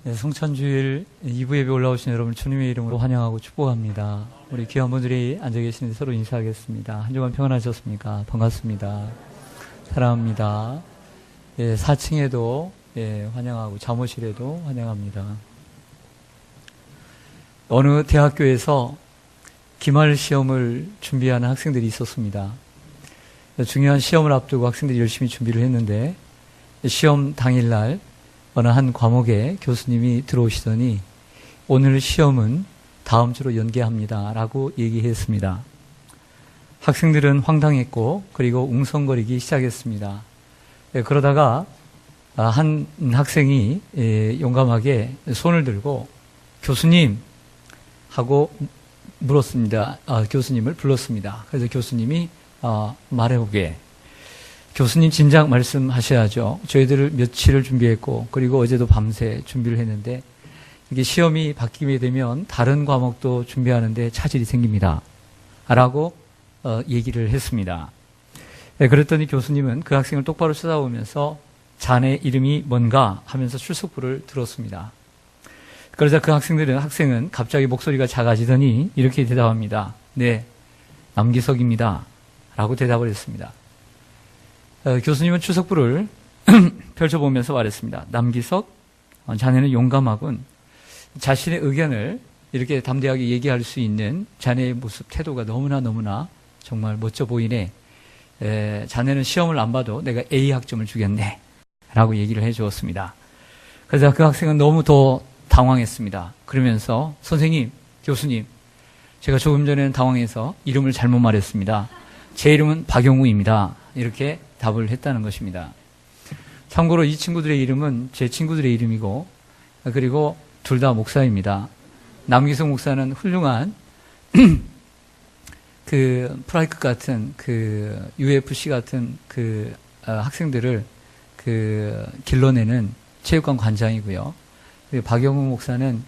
네, 성찬주일 2부 예배 올라오신 여러분 주님의 이름으로 환영하고 축복합니다. 우리 귀한 분들이 앉아 계시는데 서로 인사하겠습니다. 한 주간 평안하셨습니까? 반갑습니다. 사랑합니다. 예, 4층에도 환영하고 잠옷실에도 환영합니다. 어느 대학교에서 기말 시험을 준비하는 학생들이 있었습니다. 중요한 시험을 앞두고 학생들이 열심히 준비를 했는데 시험 당일날 어느 한 과목에 교수님이 들어오시더니 오늘 시험은 다음 주로 연기합니다 라고 얘기했습니다. 학생들은 황당했고 그리고 웅성거리기 시작했습니다. 그러다가 한 학생이 용감하게 손을 들고 교수님 하고 물었습니다. 교수님을 불렀습니다. 그래서 교수님이 말해보게 교수님 진작 말씀하셔야죠. 저희들을 며칠을 준비했고 그리고 어제도 밤새 준비를 했는데 이게 시험이 바뀌게 되면 다른 과목도 준비하는데 차질이 생깁니다. 라고 얘기를 했습니다. 그랬더니 교수님은 그 학생을 똑바로 쳐다보면서 자네 이름이 뭔가 하면서 출석부를 들었습니다. 그러자 그 학생은 갑자기 목소리가 작아지더니 이렇게 대답합니다. 네, 남기석입니다. 라고 대답을 했습니다. 교수님은 출석부를 펼쳐보면서 말했습니다. 남기석, 자네는 용감하군. 자신의 의견을 이렇게 담대하게 얘기할 수 있는 자네의 모습, 태도가 너무나 정말 멋져 보이네. 자네는 시험을 안 봐도 내가 A 학점을 주겠네. 라고 얘기를 해주었습니다. 그래서 그 학생은 너무 더 당황했습니다. 그러면서 선생님, 교수님, 제가 조금 전에는 당황해서 이름을 잘못 말했습니다. 제 이름은 박영우입니다. 이렇게 답을 했다는 것입니다. 참고로 이 친구들의 이름은 제 친구들의 이름이고 그리고 둘 다 목사입니다. 남기석 목사는 훌륭한 그 프라이크 같은 그 UFC 같은 그 학생들을 그 길러내는 체육관 관장이고요. 그리고 박영우 목사는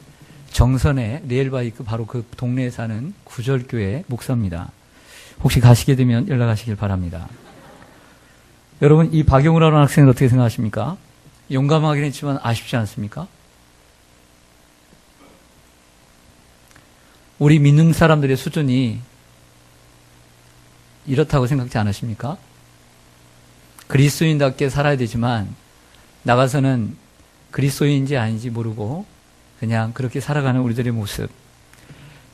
정선의 레일바이크 바로 그 동네에 사는 구절교회 목사입니다. 혹시 가시게 되면 연락하시길 바랍니다. 여러분, 이 박영우라는 학생을 어떻게 생각하십니까? 용감하긴 했지만 아쉽지 않습니까? 우리 믿는 사람들의 수준이 이렇다고 생각지 않으십니까? 그리스도인답게 살아야 되지만 나가서는 그리스도인인지 아닌지 모르고 그냥 그렇게 살아가는 우리들의 모습,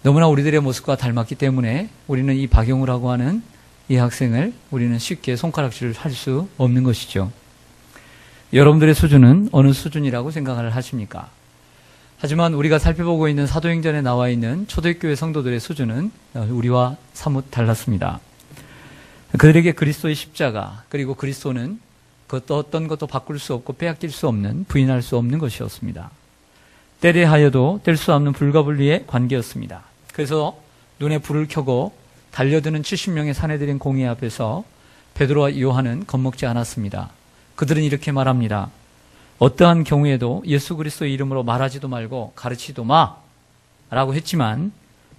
너무나 우리들의 모습과 닮았기 때문에 우리는 이 박영우라고 하는 이 학생을 우리는 쉽게 손가락질을 할 수 없는 것이죠. 여러분들의 수준은 어느 수준이라고 생각을 하십니까? 하지만 우리가 살펴보고 있는 사도행전에 나와 있는 초대교회 성도들의 수준은 우리와 사뭇 달랐습니다. 그들에게 그리스도의 십자가, 그리고 그리스도는 그 어떤 것도 바꿀 수 없고 빼앗길 수 없는, 부인할 수 없는 것이었습니다. 때에 하여도 뗄 수 없는 불가분리의 관계였습니다. 그래서 눈에 불을 켜고 달려드는 70명의 사내들인 공회 앞에서 베드로와 요한은 겁먹지 않았습니다. 그들은 이렇게 말합니다. 어떠한 경우에도 예수 그리스도의 이름으로 말하지도 말고 가르치도 마! 라고 했지만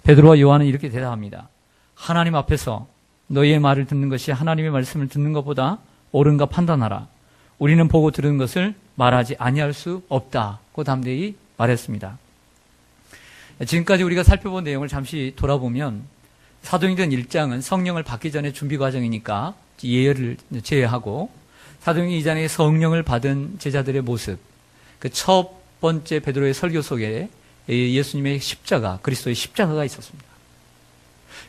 베드로와 요한은 이렇게 대답합니다. 하나님 앞에서 너희의 말을 듣는 것이 하나님의 말씀을 듣는 것보다 옳은가 판단하라. 우리는 보고 들은 것을 말하지 아니할 수 없다고 담대히 말했습니다. 지금까지 우리가 살펴본 내용을 잠시 돌아보면 사도행전 1장은 성령을 받기 전에 준비 과정이니까 예를 제외하고 사도행전 2장의 성령을 받은 제자들의 모습, 그 첫 번째 베드로의 설교 속에 예수님의 십자가, 그리스도의 십자가가 있었습니다.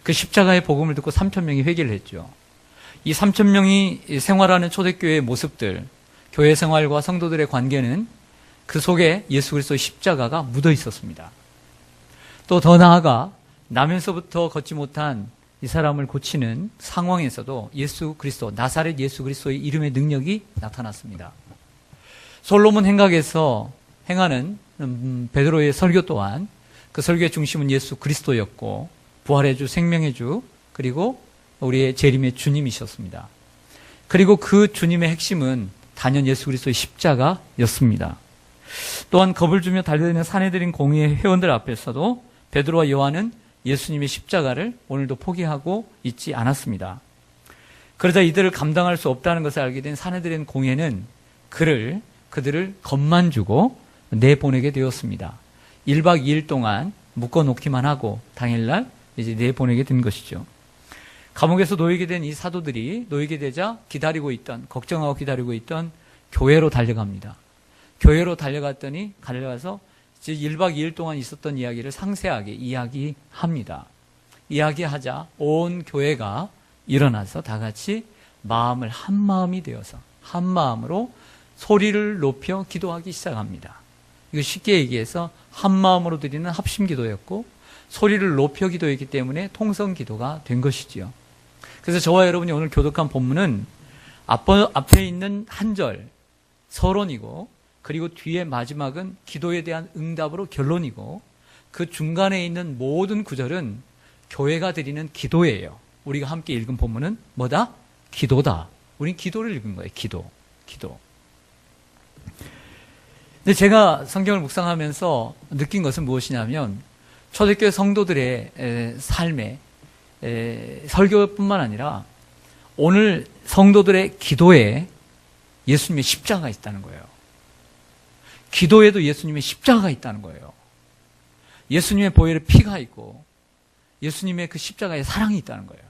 그 십자가의 복음을 듣고 3,000명이 회개를 했죠. 이 3,000명이 생활하는 초대교회의 모습들, 교회 생활과 성도들의 관계는 그 속에 예수 그리스도의 십자가가 묻어 있었습니다. 또 더 나아가 나면서부터 걷지 못한 이 사람을 고치는 상황에서도 예수 그리스도, 나사렛 예수 그리스도의 이름의 능력이 나타났습니다. 솔로몬 행각에서 행하는 베드로의 설교 또한 그 설교의 중심은 예수 그리스도였고 부활의 주, 생명의 주, 그리고 우리의 재림의 주님이셨습니다. 그리고 그 주님의 핵심은 단연 예수 그리스도의 십자가였습니다. 또한 겁을 주며 달려드는 사내들인 공의회 회원들 앞에서도 베드로와 요한은 예수님의 십자가를 오늘도 포기하고 있지 않았습니다. 그러자 이들을 감당할 수 없다는 것을 알게 된 사내들인 공회는 그들을 겁만 주고 내보내게 되었습니다. 1박 2일 동안 묶어놓기만 하고 당일날 이제 내보내게 된 것이죠. 감옥에서 놓이게 된 이 사도들이 놓이게 되자 기다리고 있던, 걱정하고 기다리고 있던 교회로 달려갑니다. 교회로 달려가서 이제 1박 2일 동안 있었던 이야기를 상세하게 이야기합니다. 이야기하자 온 교회가 일어나서 다 같이 마음을 한 마음이 되어서 한 마음으로 소리를 높여 기도하기 시작합니다. 이거 쉽게 얘기해서 한 마음으로 드리는 합심 기도였고 소리를 높여 기도했기 때문에 통성 기도가 된 것이지요. 그래서 저와 여러분이 오늘 교독한 본문은 앞에 있는 한 절 서론이고 그리고 뒤에 마지막은 기도에 대한 응답으로 결론이고 그 중간에 있는 모든 구절은 교회가 드리는 기도예요. 우리가 함께 읽은 본문은 뭐다? 기도다. 우린 기도를 읽은 거예요. 기도. 근데 제가 성경을 묵상하면서 느낀 것은 무엇이냐면 초대교회 성도들의 삶에 설교뿐만 아니라 오늘 성도들의 기도에 예수님의 십자가가 있다는 거예요. 기도에도 예수님의 십자가가 있다는 거예요. 예수님의 보혈의 피가 있고 예수님의 그 십자가의 사랑이 있다는 거예요.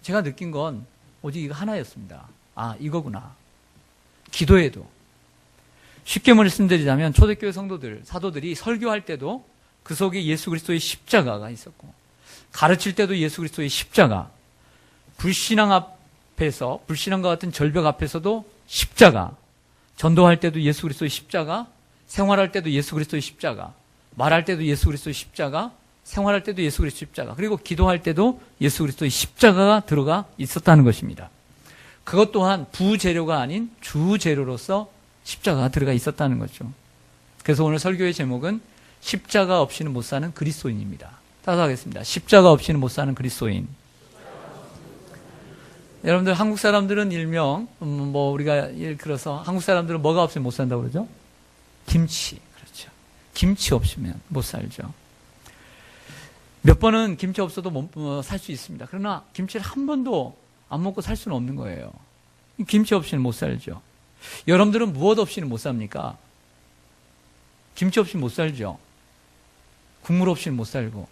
제가 느낀 건 오직 이거 하나였습니다. 아, 이거구나. 기도에도. 쉽게 말씀드리자면 초대교회 성도들, 사도들이 설교할 때도 그 속에 예수 그리스도의 십자가가 있었고 가르칠 때도 예수 그리스도의 십자가, 불신앙과 같은 절벽 앞에서도 십자가, 전도할 때도 예수 그리스도의 십자가, 생활할 때도 예수 그리스도의 십자가, 말할 때도 예수 그리스도의 십자가, 생활할 때도 예수 그리스도의 십자가, 그리고 기도할 때도 예수 그리스도의 십자가가 들어가 있었다는 것입니다. 그것 또한 부재료가 아닌 주재료로서 십자가가 들어가 있었다는 거죠. 그래서 오늘 설교의 제목은 십자가 없이는 못 사는 그리스도인입니다. 따라하겠습니다. 십자가 없이는 못 사는 그리스도인. 여러분들 한국 사람들은 일명 우리가 일컬어서 한국 사람들은 뭐가 없으면 못 산다고 그러죠? 김치. 그렇죠. 김치 없으면 못 살죠. 몇 번은 김치 없어도 살 수 있습니다. 그러나 김치를 한 번도 안 먹고 살 수는 없는 거예요. 김치 없이는 못 살죠. 여러분들은 무엇 없이는 못 삽니까? 김치 없이는 못 살죠. 국물 없이는 못 살고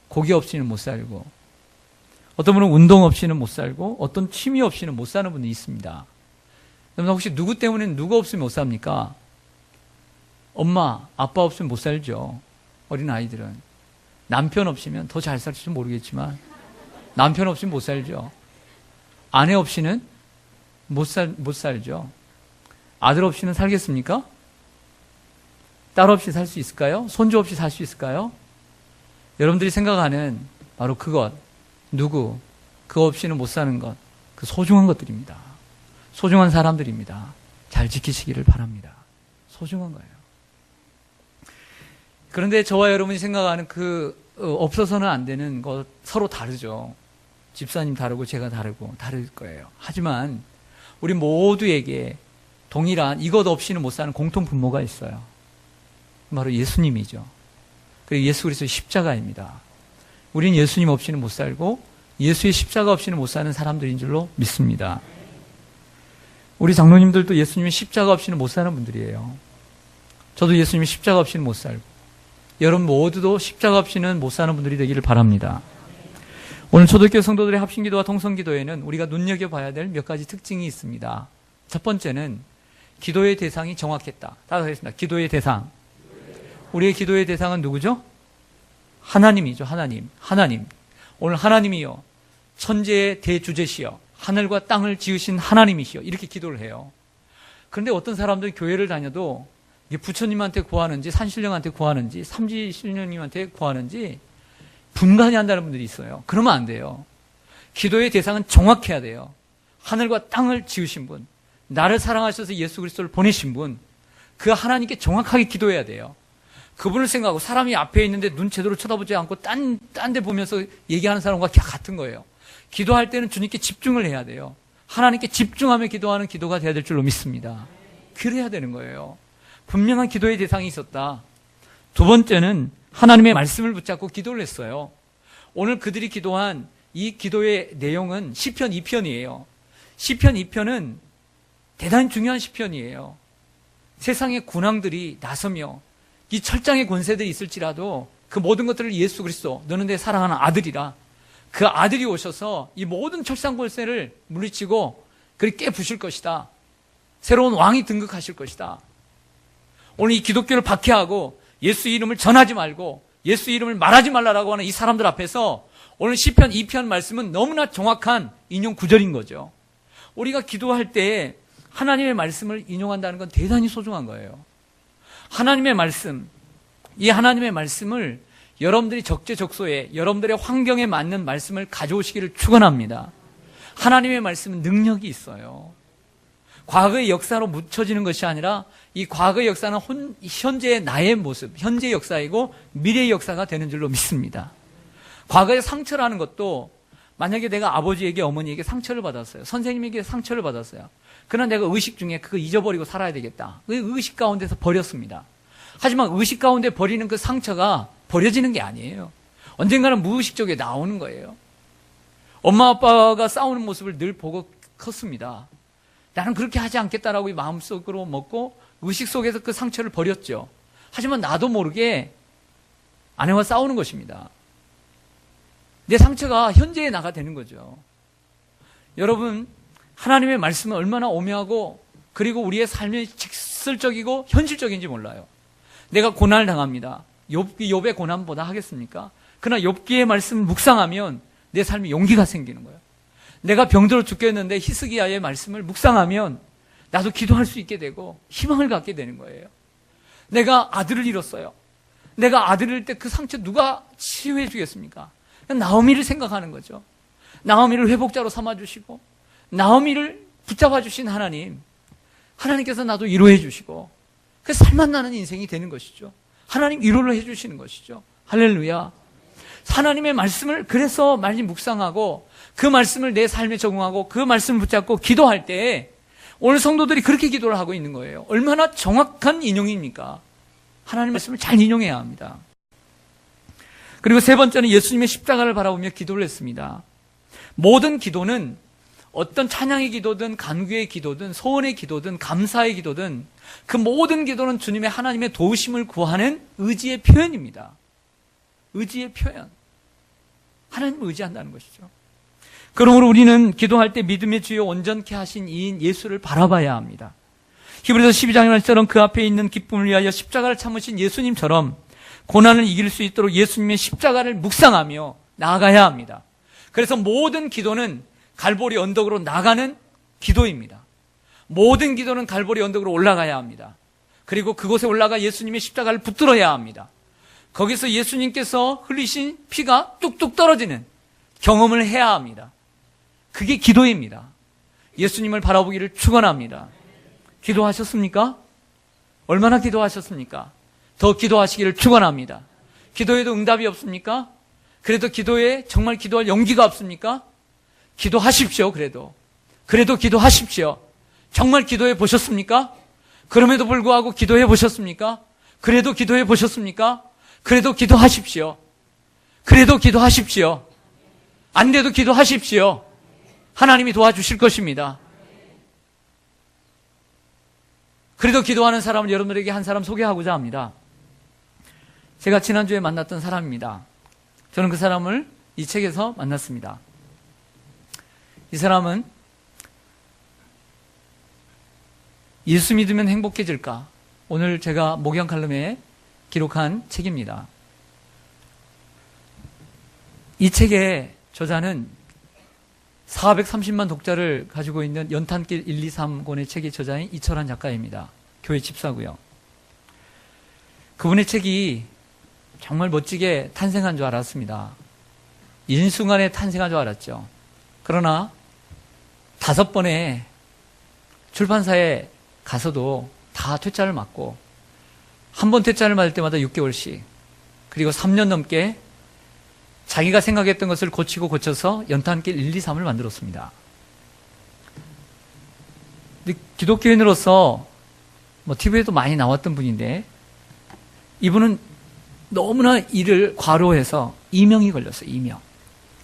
고기 없이는 못 살고 어떤 분은 운동 없이는 못 살고 어떤 취미 없이는 못 사는 분이 있습니다. 여러분 혹시 누구 때문에 누구 없으면 못 삽니까? 엄마, 아빠 없으면 못 살죠. 어린 아이들은. 남편 없이면 더 잘 살지 모르겠지만 남편 없이는 못 살죠. 아내 없이는 못 살죠. 아들 없이는 살겠습니까? 딸 없이 살 수 있을까요? 손주 없이 살 수 있을까요? 여러분들이 생각하는 바로 그것, 그거 없이는 못 사는 것, 그 소중한 것들입니다. 소중한 사람들입니다. 잘 지키시기를 바랍니다. 소중한 거예요. 그런데 저와 여러분이 생각하는 없어서는 안 되는 것 서로 다르죠. 집사님 다르고 제가 다를 거예요. 하지만 우리 모두에게 동일한 이것 없이는 못 사는 공통 분모가 있어요. 바로 예수님이죠. 그리고 예수 그리스도의 십자가입니다. 우린 예수님 없이는 못 살고 예수의 십자가 없이는 못 사는 사람들인 줄로 믿습니다. 우리 장로님들도 예수님의 십자가 없이는 못 사는 분들이에요. 저도 예수님의 십자가 없이는 못 살고 여러분 모두도 십자가 없이는 못 사는 분들이 되기를 바랍니다. 오늘 초대교회 성도들의 합심기도와 통성기도에는 우리가 눈여겨봐야 될 몇 가지 특징이 있습니다. 첫 번째는 기도의 대상이 정확했다. 따라하겠습니다. 기도의 대상. 우리의 기도의 대상은 누구죠? 하나님이죠. 하나님. 오늘 하나님이요. 천재의 대주제시여. 하늘과 땅을 지으신 하나님이시여. 이렇게 기도를 해요. 그런데 어떤 사람들은 교회를 다녀도 부처님한테 구하는지 산신령한테 구하는지 삼지신령님한테 구하는지 분간이 한다는 분들이 있어요. 그러면 안 돼요. 기도의 대상은 정확해야 돼요. 하늘과 땅을 지으신 분, 나를 사랑하셔서 예수 그리스도를 보내신 분, 그 하나님께 정확하게 기도해야 돼요. 그분을 생각하고 사람이 앞에 있는데 눈 제대로 쳐다보지 않고 딴 데 보면서 얘기하는 사람과 같은 거예요. 기도할 때는 주님께 집중을 해야 돼요. 하나님께 집중하며 기도하는 기도가 돼야 될 줄로 믿습니다. 그래야 되는 거예요. 분명한 기도의 대상이 있었다. 두 번째는 하나님의 말씀을 붙잡고 기도를 했어요. 오늘 그들이 기도한 이 기도의 내용은 시편 2편이에요. 시편 2편은 대단히 중요한 시편이에요. 세상의 군왕들이 나서며 이 철장의 권세들이 있을지라도 그 모든 것들을 예수 그리스도, 너는 내 사랑하는 아들이라, 그 아들이 오셔서 이 모든 철장 권세를 물리치고 그리 깨부실 것이다. 새로운 왕이 등극하실 것이다. 오늘 이 기독교를 박해하고 예수 이름을 전하지 말고 예수 이름을 말하지 말라라고 하는 이 사람들 앞에서 오늘 시편 2편 말씀은 너무나 정확한 인용 구절인 거죠. 우리가 기도할 때 하나님의 말씀을 인용한다는 건 대단히 소중한 거예요. 하나님의 말씀, 이 하나님의 말씀을 여러분들이 적재적소에 여러분들의 환경에 맞는 말씀을 가져오시기를 축원합니다. 하나님의 말씀은 능력이 있어요. 과거의 역사로 묻혀지는 것이 아니라 이 과거의 역사는 현재의 나의 모습, 현재의 역사이고 미래의 역사가 되는 줄로 믿습니다. 과거의 상처라는 것도 만약에 내가 아버지에게 어머니에게 상처를 받았어요. 선생님에게 상처를 받았어요. 그러나 내가 의식 중에 그거 잊어버리고 살아야 되겠다. 그 의식 가운데서 버렸습니다. 하지만 의식 가운데 버리는 그 상처가 버려지는 게 아니에요. 언젠가는 무의식적에 나오는 거예요. 엄마 아빠가 싸우는 모습을 늘 보고 컸습니다. 나는 그렇게 하지 않겠다라고 마음속으로 먹고 의식 속에서 그 상처를 버렸죠. 하지만 나도 모르게 아내와 싸우는 것입니다. 내 상처가 현재의 나가 되는 거죠. 여러분, 하나님의 말씀은 얼마나 오묘하고 그리고 우리의 삶이 직설적이고 현실적인지 몰라요. 내가 고난을 당합니다. 욥의 고난보다 하겠습니까? 그러나 욥기의 말씀을 묵상하면 내 삶에 용기가 생기는 거예요. 내가 병들어 죽겠는데 히스기야의 말씀을 묵상하면 나도 기도할 수 있게 되고 희망을 갖게 되는 거예요. 내가 아들을 잃었어요. 내가 아들을 잃을 때 그 상처 누가 치유해 주겠습니까? 나오미를 생각하는 거죠. 나오미를 회복자로 삼아주시고 나오미를 붙잡아 주신 하나님, 하나님께서 나도 위로해 주시고 그 살맛 나는 인생이 되는 것이죠. 하나님 위로를 해 주시는 것이죠. 할렐루야. 하나님의 말씀을 그래서 많이 묵상하고 그 말씀을 내 삶에 적용하고 그 말씀을 붙잡고 기도할 때 오늘 성도들이 그렇게 기도를 하고 있는 거예요. 얼마나 정확한 인용입니까? 하나님의 말씀을 잘 인용해야 합니다. 그리고 세 번째는 예수님의 십자가를 바라보며 기도를 했습니다. 모든 기도는 어떤 찬양의 기도든 간구의 기도든 소원의 기도든 감사의 기도든 그 모든 기도는 주님의 하나님의 도우심을 구하는 의지의 표현입니다. 의지의 표현. 하나님을 의지한다는 것이죠. 그러므로 우리는 기도할 때 믿음의 주요 온전케 하신 이인 예수를 바라봐야 합니다. 히브리서 12장의 말처럼 그 앞에 있는 기쁨을 위하여 십자가를 참으신 예수님처럼 고난을 이길 수 있도록 예수님의 십자가를 묵상하며 나아가야 합니다. 그래서 모든 기도는 갈보리 언덕으로 나가는 기도입니다. 모든 기도는 갈보리 언덕으로 올라가야 합니다. 그리고 그곳에 올라가 예수님의 십자가를 붙들어야 합니다. 거기서 예수님께서 흘리신 피가 뚝뚝 떨어지는 경험을 해야 합니다. 그게 기도입니다. 예수님을 바라보기를 축원합니다. 기도하셨습니까? 얼마나 기도하셨습니까? 더 기도하시기를 축원합니다. 기도에도 응답이 없습니까? 그래도 기도에 정말 기도할 용기가 없습니까? 기도하십시오. 그래도 기도하십시오. 정말 기도해 보셨습니까? 그럼에도 불구하고 기도해 보셨습니까? 그래도 기도해 보셨습니까? 그래도 기도하십시오. 그래도 기도하십시오. 안 돼도 기도하십시오. 하나님이 도와주실 것입니다. 그래도 기도하는 사람을 여러분들에게 한 사람 소개하고자 합니다. 제가 지난주에 만났던 사람입니다. 저는 그 사람을 이 책에서 만났습니다. 이 사람은 예수 믿으면 행복해질까? 오늘 제가 목양 칼럼에 기록한 책입니다. 이 책의 저자는 430만 독자를 가지고 있는 연탄길 1, 2, 3권의 책의 저자인 이철환 작가입니다. 교회 집사고요. 그분의 책이 정말 멋지게 탄생한 줄 알았습니다. 인순간에 탄생한 줄 알았죠. 그러나 5번의 출판사에 가서도 다 퇴짜를 맞고 한 번 퇴짜를 맞을 때마다 6개월씩 그리고 3년 넘게 자기가 생각했던 것을 고치고 고쳐서 연탄길 1, 2, 3을 만들었습니다. 근데 기독교인으로서 TV에도 많이 나왔던 분인데 이분은 너무나 이를 과로해서 이명이 걸렸어요. 이명.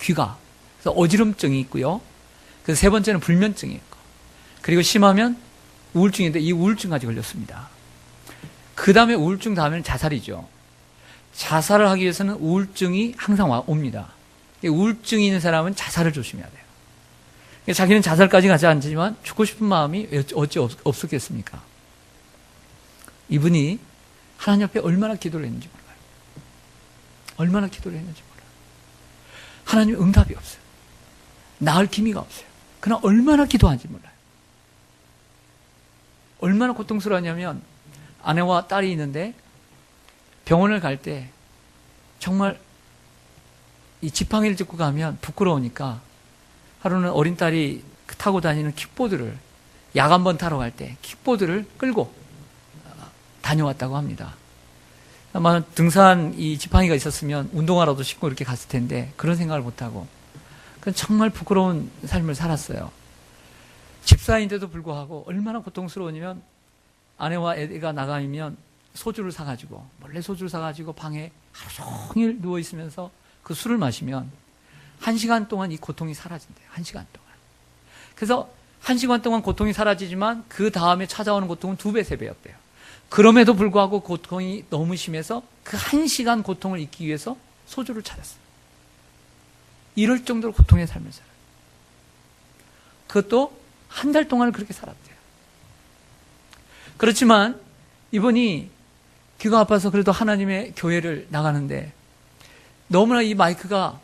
귀가. 그래서 어지럼증이 있고요. 그래서 세 번째는 불면증이 있고 그리고 심하면 우울증인데 이 우울증까지 걸렸습니다. 그 다음에 우울증 다음에는 자살이죠. 자살을 하기 위해서는 우울증이 항상 옵니다. 우울증이 있는 사람은 자살을 조심해야 돼요. 자기는 자살까지 가지 않지만 죽고 싶은 마음이 어찌 없었겠습니까? 이분이 하나님 앞에 얼마나 기도를 했는지 몰라요. 얼마나 기도를 했는지 몰라요. 하나님 응답이 없어요. 나을 기미가 없어요. 그러나 얼마나 기도하는지 몰라요. 얼마나 고통스러웠냐면 아내와 딸이 있는데 병원을 갈 때 정말 이 지팡이를 짚고 가면 부끄러우니까 하루는 어린 딸이 타고 다니는 킥보드를 약 한번 타러 갈 때 킥보드를 끌고 다녀왔다고 합니다. 아마 등산 이 지팡이가 있었으면 운동화라도 신고 이렇게 갔을 텐데 그런 생각을 못하고 정말 부끄러운 삶을 살았어요. 집사인데도 불구하고 얼마나 고통스러우냐면 아내와 애가 나가면 소주를 사가지고 몰래 소주를 사가지고 방에 하루 종일 누워있으면서 그 술을 마시면 1시간 동안 이 고통이 사라진대요. 1시간 동안. 그래서 1시간 동안 고통이 사라지지만 그 다음에 찾아오는 고통은 2배, 3배였대요. 그럼에도 불구하고 고통이 너무 심해서 그 1시간 고통을 잊기 위해서 소주를 찾았어요. 이럴 정도로 고통의 삶을 살아요. 그것도 한 달 동안 그렇게 살았대요. 그렇지만 이분이 귀가 아파서 그래도 하나님의 교회를 나가는데 너무나 이 마이크가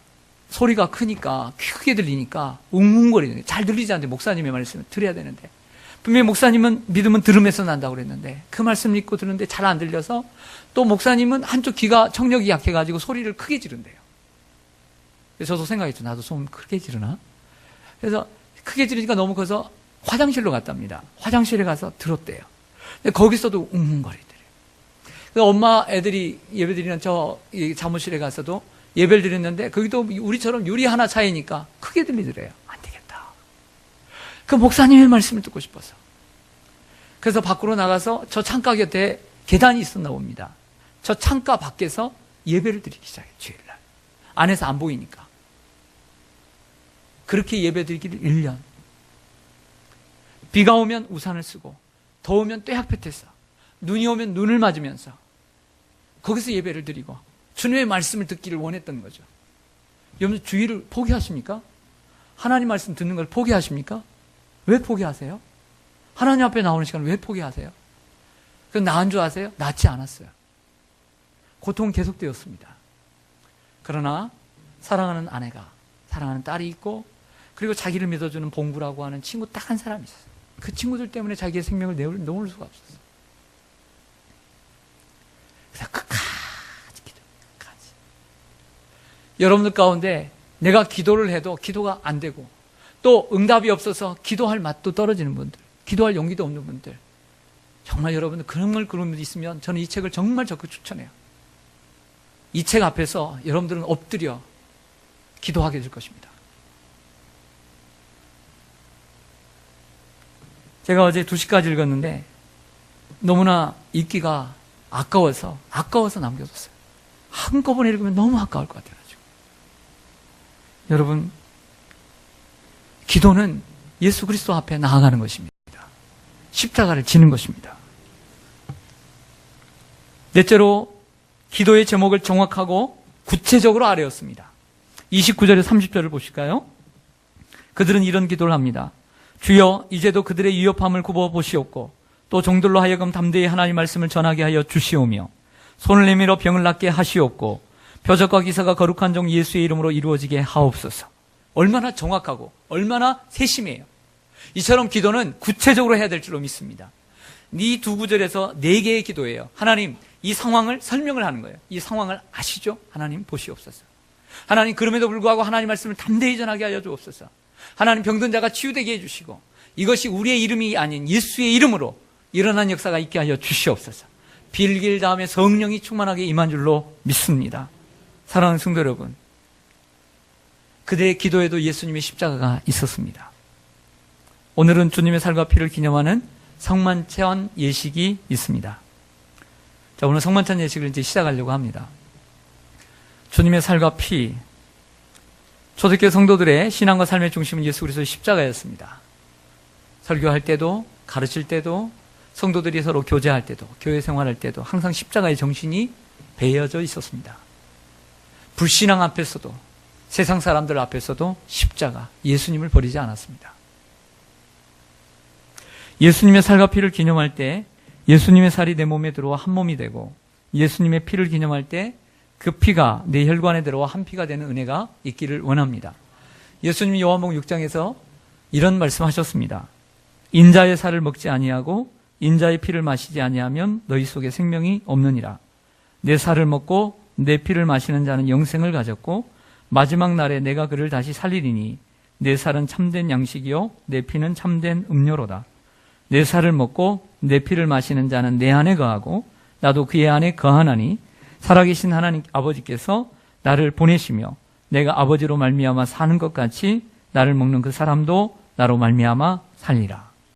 소리가 크니까 크게 들리니까 웅웅거리는 거예요. 잘 들리지 않는데 목사님의 말씀을 들어야 되는데 분명히 목사님은 믿음은 들음에서 난다고 그랬는데 그 말씀 믿고 듣는데 잘 안 들려서 또 목사님은 한쪽 귀가 청력이 약해가지고 소리를 크게 지른대요. 그래서 저도 생각했죠. 나도 소음 크게 지르나? 그래서 크게 지르니까 너무 커서 화장실로 갔답니다. 화장실에 가서 들었대요. 근데 거기서도 웅웅거리더래요. 그래서 엄마 애들이 예배 드리는 저 사무실에 가서도 예배를 드렸는데 거기도 우리처럼 유리 하나 차이니까 크게 들리더래요. 안 되겠다. 그 목사님의 말씀을 듣고 싶어서. 그래서 밖으로 나가서 저 창가 곁에 계단이 있었나 봅니다. 저 창가 밖에서 예배를 드리기 시작해요. 주일날. 안에서 안 보이니까. 그렇게 예배 드리기를 1년. 비가 오면 우산을 쓰고 더우면 떼학볕에서 눈이 오면 눈을 맞으면서 거기서 예배를 드리고 주님의 말씀을 듣기를 원했던 거죠. 여러분 주일을 포기하십니까? 하나님 말씀 듣는 걸 포기하십니까? 왜 포기하세요? 하나님 앞에 나오는 시간을 왜 포기하세요? 그건 나은 줄 아세요? 낫지 않았어요. 고통은 계속되었습니다. 그러나 사랑하는 아내가, 사랑하는 딸이 있고 그리고 자기를 믿어주는 봉구라고 하는 친구 딱 한 사람이 있었어요. 그 친구들 때문에 자기의 생명을 놓을 수가 없었어요. 그래서 끝까지 기도, 끝까지. 여러분들 가운데 내가 기도를 해도 기도가 안 되고 또 응답이 없어서 기도할 맛도 떨어지는 분들, 기도할 용기도 없는 분들, 정말 여러분들 그런 걸 있으면 저는 이 책을 정말 적극 추천해요. 이 책 앞에서 여러분들은 엎드려 기도하게 될 것입니다. 제가 어제 2시까지 읽었는데 너무나 읽기가 아까워서 남겨뒀어요. 한꺼번에 읽으면 너무 아까울 것 같아가지고. 여러분, 기도는 예수 그리스도 앞에 나아가는 것입니다. 십자가를 지는 것입니다. 넷째로 기도의 제목을 정확하고 구체적으로 아뢰었습니다. 29절에 30절을 보실까요? 그들은 이런 기도를 합니다. 주여 이제도 그들의 위협함을 굽어보시옵고 또 종들로 하여금 담대히 하나님 말씀을 전하게 하여 주시오며 손을 내밀어 병을 낫게 하시옵고 표적과 기사가 거룩한 종 예수의 이름으로 이루어지게 하옵소서. 얼마나 정확하고 얼마나 세심해요. 이처럼 기도는 구체적으로 해야 될 줄로 믿습니다. 이 2구절에서 4개의 기도예요. 하나님, 이 상황을 설명을 하는 거예요. 이 상황을 아시죠? 하나님 보시옵소서. 하나님, 그럼에도 불구하고 하나님 말씀을 담대히 전하게 하여 주옵소서. 하나님, 병든 자가 치유되게 해주시고 이것이 우리의 이름이 아닌 예수의 이름으로 일어난 역사가 있게 하여 주시옵소서. 빌길 다음에 성령이 충만하게 임한 줄로 믿습니다. 사랑하는 성도 여러분, 그들의 기도에도 예수님의 십자가가 있었습니다. 오늘은 주님의 살과 피를 기념하는 성만찬 예식이 있습니다. 자, 오늘 성만찬 예식을 이제 시작하려고 합니다. 주님의 살과 피, 초대교회 성도들의 신앙과 삶의 중심은 예수 그리스도의 십자가였습니다. 설교할 때도, 가르칠 때도, 성도들이 서로 교제할 때도, 교회 생활할 때도 항상 십자가의 정신이 배어져 있었습니다. 불신앙 앞에서도, 세상 사람들 앞에서도 십자가, 예수님을 버리지 않았습니다. 예수님의 살과 피를 기념할 때 예수님의 살이 내 몸에 들어와 한 몸이 되고, 예수님의 피를 기념할 때 그 피가 내 혈관에 들어와 한 피가 되는 은혜가 있기를 원합니다. 예수님이 요한복음 6장에서 이런 말씀하셨습니다. 인자의 살을 먹지 아니하고 인자의 피를 마시지 아니하면 너희 속에 생명이 없느니라. 내 살을 먹고 내 피를 마시는 자는 영생을 가졌고 마지막 날에 내가 그를 다시 살리리니 내 살은 참된 양식이요 내 피는 참된 음료로다. 내 살을 먹고 내 피를 마시는 자는 내 안에 거하고 나도 그의 안에 거하나니 살아계신 하나님 아버지께서 나를 보내시며 내가 아버지로 말미암아 사는 것 같이 나를 먹는 그 사람도 나로 말미암아 살리라.